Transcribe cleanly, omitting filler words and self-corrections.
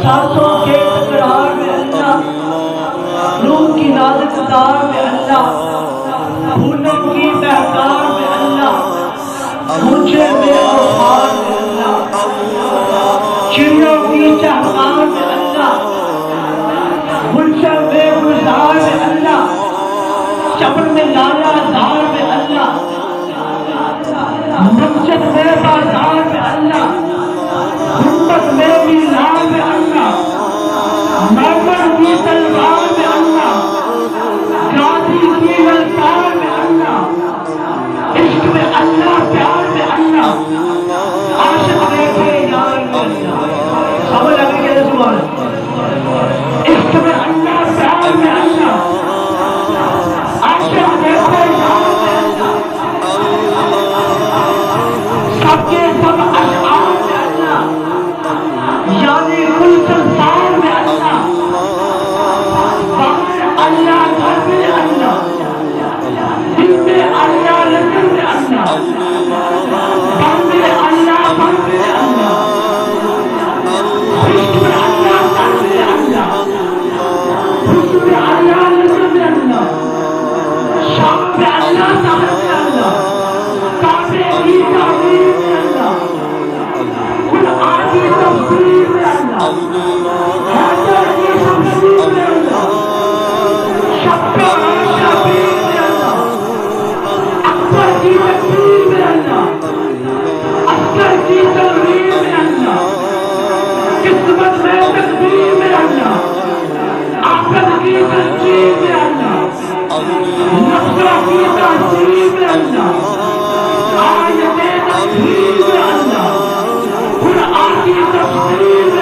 سانسوں کے تکرار میں اللہ، روح کی نازک تار میں اللہ، پھولوں کی بہکار میں اللہ، مجھے بے بخار میں اللہ، چڑیوں کی چہکار میں اللہ، گلشن بے گلزار میں اللہ، چمن میں لالا زار میں اللہ، مسجد میں بازار میں اللہ، گنبد میں مینار میں اللہ، مرمر کی تلوار میں اللہ، غازی کی للکار میں اللہ، عشق میں اللہ، پیار میں اللہ، عاشق دیکھے یار میں اللہ۔ سمجھ لگے کہ رسول عشق میں اللہ، پیار میں اللہ، عاشق دیکھے یار میں اللہ، سب کے سب اشعار میں اللہ، یعنی کل سنسار میں اللہ، باہر اللہ، گھر میں اللہ، دل میں اللہ، لندن میں اللہ، بن میں اللہ، بن میں اللہ، عشق میں اللہ، تن میں اللہ، حسن میں اللہ، لندن میں اللہ، شام میں اللہ، سحر میں اللہ، کعبے کی تعمیر میں اللہ، قرآن کی تفسیر میں اللہ، حیدر کی تفسیر میں اللہ، شب شبیر میں اللہ، اکبر کی تکبیر میں اللہ، عسکر کی تلویر میں اللہ، قسمت میں تقدیر میں اللہ، عقل کی تنظیم میں اللہ، نقشہ کی تحصیل میں اللہ، آیت تفسیر میں اللہ، قرآن کی تفسیر میں